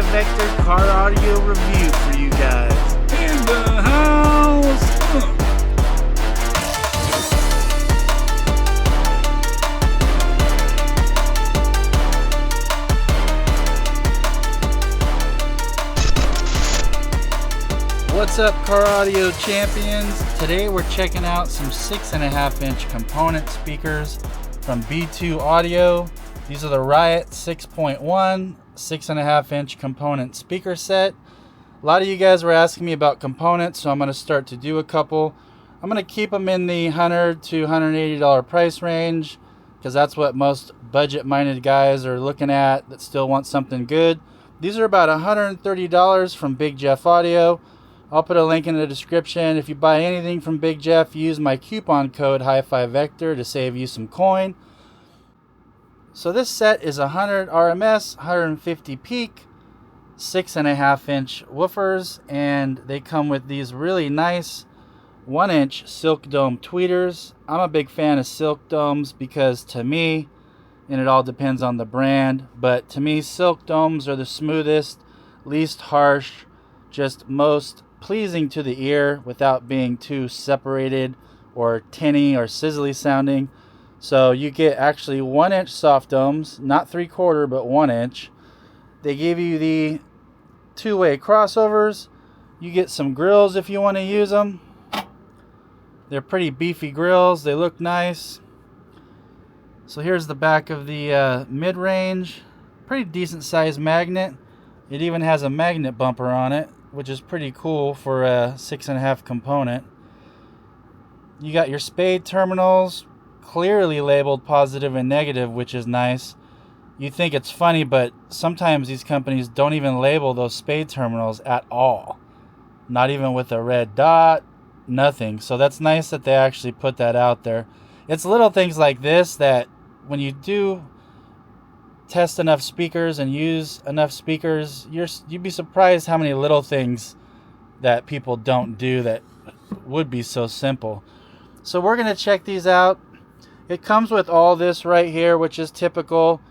Hi-Fi Vector car audio review for you guys. In the house! What's up, car audio champions? Today we're checking out some 6.5-inch component speakers from B2 Audio. These are the RIOT6.1 6.5-inch component speaker set. A lot of you guys were asking me about components, so I'm going to start to do a couple. I'm going to keep them in the $100 to $180 price range because that's what most budget-minded guys are looking at that still want something good. These are about $130 from Big Jeff Audio. I'll put a link in the description. If you buy anything from Big Jeff, use my coupon code HiFi Vector to save you some coin. So this set is 100 RMS, 150 peak, 6.5-inch woofers, and they come with these really nice 1-inch silk dome tweeters. I'm a big fan of silk domes because to me, and it all depends on the brand, but to me silk domes are the smoothest, least harsh, just most pleasing to the ear without being too separated or tinny or sizzly sounding. So you get actually 1-inch soft domes, not 3/4 but 1-inch. They give you the two-way crossovers. You get some grills if you want to use them. They're pretty beefy grills. They look nice. So here's the back of the mid-range. Pretty decent sized magnet. It even has a magnet bumper on it, which is pretty cool for a 6.5 component. You got your spade terminals, clearly labeled positive and negative, which is nice. You think it's funny, but sometimes these companies don't even label those spade terminals at all. Not even with a red dot, nothing. So that's nice that they actually put that out there. It's little things like this that when you do test enough speakers and use enough speakers, you'd be surprised how many little things that people don't do that would be so simple. So we're going to check these out. It comes with all this right here, which is typical.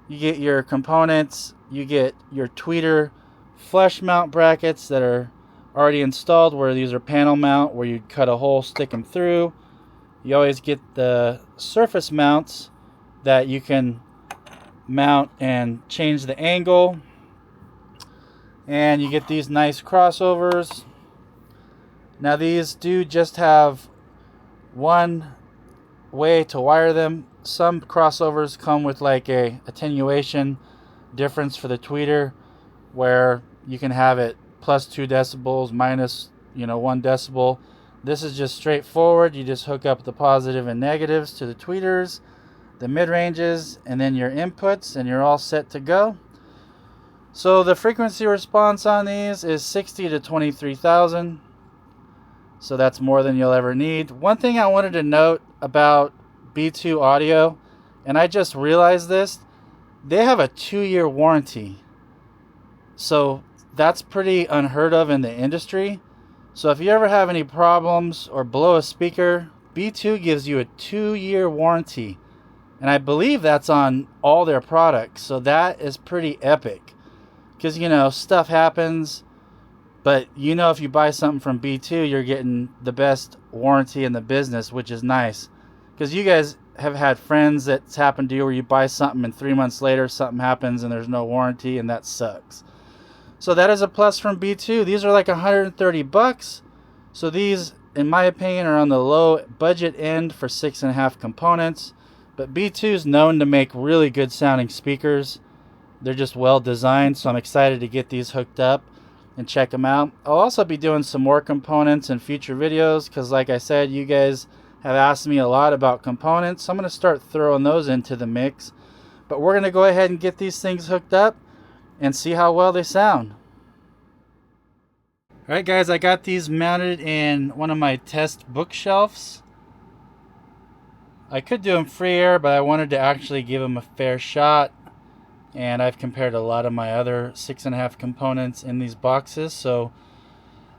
You get your components, you get your tweeter flush mount brackets that are already installed, where these are panel mount, where you cut a hole, stick them through. You always get the surface mounts that you can mount and change the angle, and you get these nice crossovers. Now these do just have one way to wire them. Some crossovers come with like a attenuation difference for the tweeter, where you can have it plus 2 decibels, minus 1 decibel. This is just straightforward. You just hook up the positive and negatives to the tweeters, the mid-ranges, and then your inputs, and you're all set to go. So the frequency response on these is 60 to 23,000. So that's more than you'll ever need. One thing I wanted to note about B2 Audio, and I just realized this, they have a 2-year warranty. So that's pretty unheard of in the industry. So if you ever have any problems or blow a speaker, B2 gives you a 2-year warranty. And I believe that's on all their products. So that is pretty epic. Because, stuff happens. But, if you buy something from B2, you're getting the best warranty in the business, which is nice. Because you guys have had friends that's happened to you where you buy something and 3 months later something happens and there's no warranty, and that sucks. So that is a plus from B2. These are like $130. So these, in my opinion, are on the low budget end for 6.5 components. But B2 is known to make really good sounding speakers. They're just well designed, so I'm excited to get these hooked up and check them out. I'll also be doing some more components in future videos because, like I said, you guys have asked me a lot about components. So I'm going to start throwing those into the mix. But we're going to go ahead and get these things hooked up and see how well they sound. Alright guys, I got these mounted in one of my test bookshelves. I could do them free air, but I wanted to actually give them a fair shot. And I've compared a lot of my other 6.5 components in these boxes, so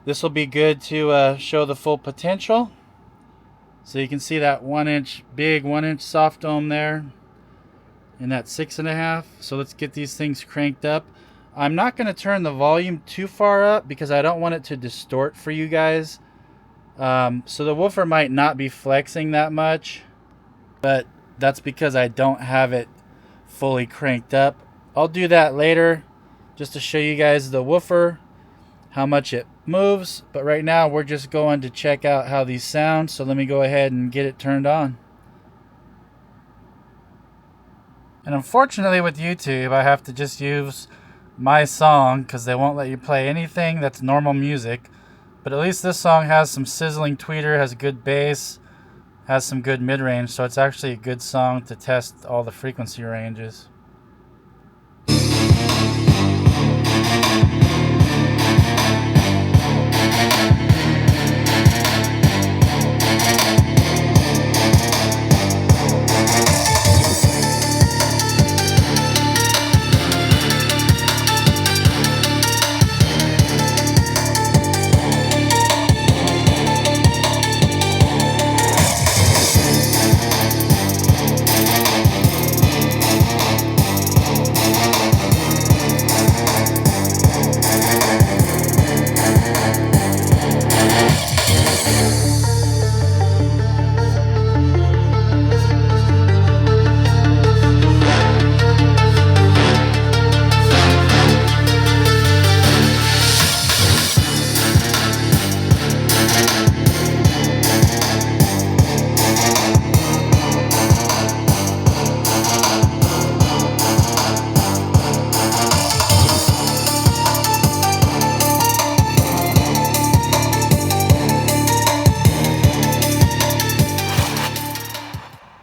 this will be good to show the full potential. So you can see that 1-inch, big 1-inch soft dome there, and that 6.5. So let's get these things cranked up. I'm not going to turn the volume too far up because I don't want it to distort for you guys. So the woofer might not be flexing that much, but that's because I don't have it fully cranked up. I'll do that later just to show you guys the woofer, how much it moves. But right now we're just going to check out how these sound. So let me go ahead and get it turned on. And unfortunately with YouTube, I have to just use my song because they won't let you play anything that's normal music. But at least this song has some sizzling tweeter, has good bass, has some good mid-range, so it's actually a good song to test all the frequency ranges.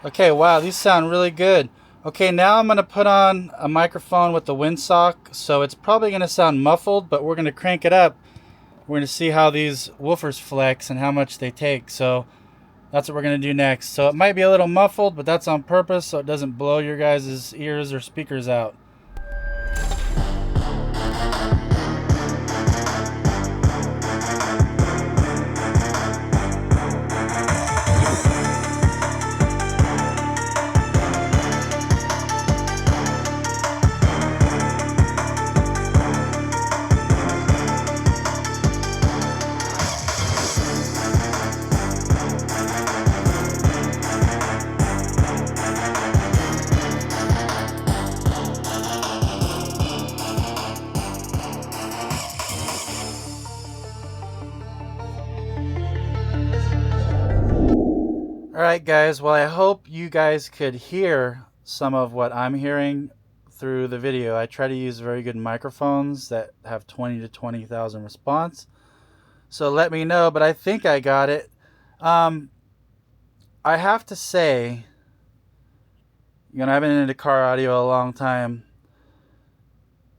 Okay, wow, these sound really good. Okay, now I'm going to put on a microphone with the windsock, so it's probably going to sound muffled, but we're going to crank it up. We're going to see how these woofers flex and how much they take, so that's what we're going to do next. So it might be a little muffled, but that's on purpose so it doesn't blow your guys' ears or speakers out. Alright guys, well I hope you guys could hear some of what I'm hearing through the video. I try to use very good microphones that have 20 to 20,000 response. So let me know, but I think I got it. I have to say, I've been into car audio a long time.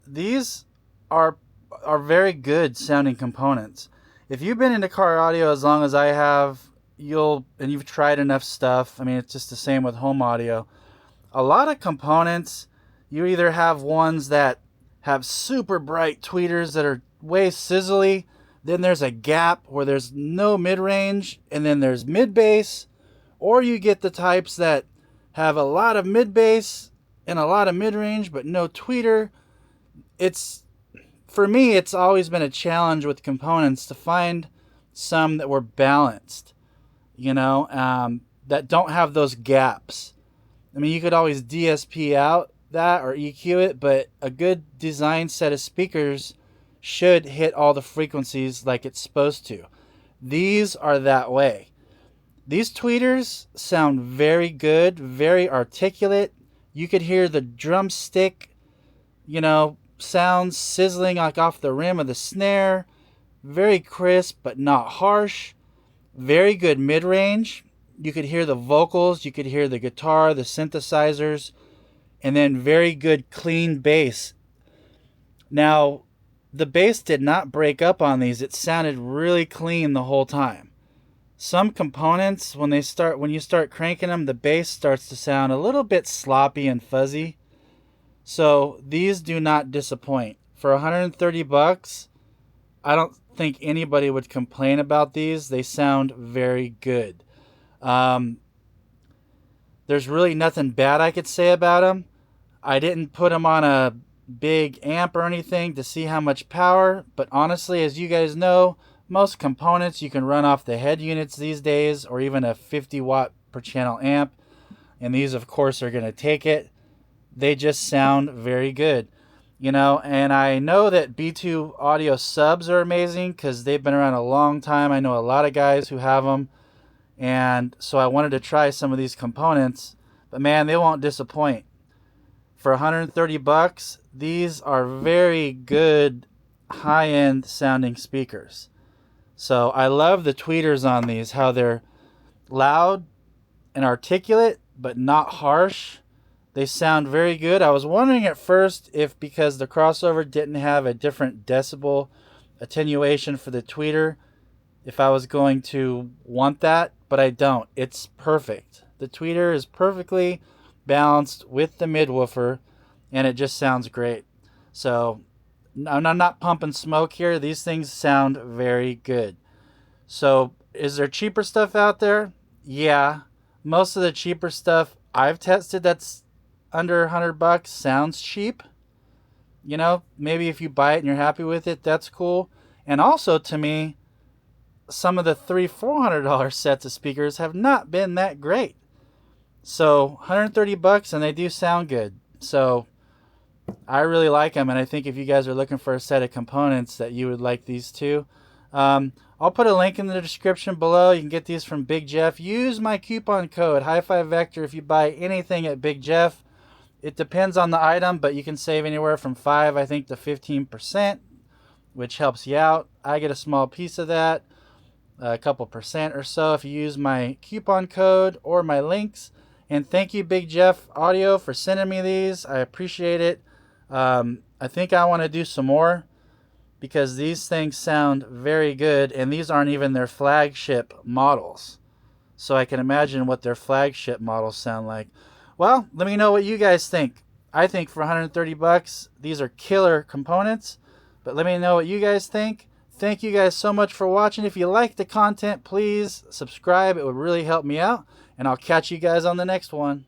These are very good sounding components. If you've been into car audio as long as I have, and you've tried enough stuff, I mean, it's just the same with home audio. A lot of components, you either have ones that have super bright tweeters that are way sizzly, then there's a gap where there's no mid-range, and then there's mid-bass, or you get the types that have a lot of mid-bass and a lot of mid-range, but no tweeter. For me, it's always been a challenge with components to find some that were balanced. That don't have those gaps. I mean, you could always DSP out that or EQ it, but a good design set of speakers should hit all the frequencies like it's supposed to. These are that way. These tweeters sound very good, very articulate. You could hear the drumstick, sounds sizzling like off the rim of the snare. Very crisp, but not harsh. Very good mid-range. You could hear the vocals, you could hear the guitar, the synthesizers, and then very good clean bass. Now, the bass did not break up on these. It sounded really clean the whole time. Some components, when you start cranking them, the bass starts to sound a little bit sloppy and fuzzy. So these do not disappoint. For $130, I don't think anybody would complain about these. They sound very good. There's really nothing bad I could say about them. I didn't put them on a big amp or anything to see how much power, but honestly, as you guys know, most components you can run off the head units these days, or even a 50 watt per channel amp, and these of course are going to take it. They just sound very good, you know. And I know that B2 Audio subs are amazing because they've been around a long time. I know a lot of guys who have them, and so I wanted to try some of these components, but man, they won't disappoint. For 130 bucks, these are very good high-end sounding speakers. So I love the tweeters on these, how they're loud and articulate, but not harsh. They sound very good. I was wondering at first if because the crossover didn't have a different decibel attenuation for the tweeter, if I was going to want that, but I don't. It's perfect. The tweeter is perfectly balanced with the midwoofer, and it just sounds great. So I'm not pumping smoke here. These things sound very good. So is there cheaper stuff out there? Yeah. Most of the cheaper stuff I've tested that's under 100 bucks sounds cheap. You know, maybe if you buy it and you're happy with it, that's cool. And also to me, some of the $300-$400 sets of speakers have not been that great. So 130 bucks and they do sound good. So I really like them, and I think if you guys are looking for a set of components that you would like these too. I'll put a link in the description below. You can get these from Big Jeff. Use my coupon code HiFi Vector if you buy anything at Big Jeff. It depends on the item, but you can save anywhere from 5, I think, to 15%, which helps you out. I get a small piece of that, a couple percent or so if you use my coupon code or my links. And thank you, Big Jeff Audio, for sending me these. I appreciate it. I think I want to do some more because these things sound very good, and these aren't even their flagship models. So I can imagine what their flagship models sound like. Well, let me know what you guys think. I think for 130 bucks, these are killer components, but let me know what you guys think. Thank you guys so much for watching. If you like the content, please subscribe. It would really help me out, and I'll catch you guys on the next one.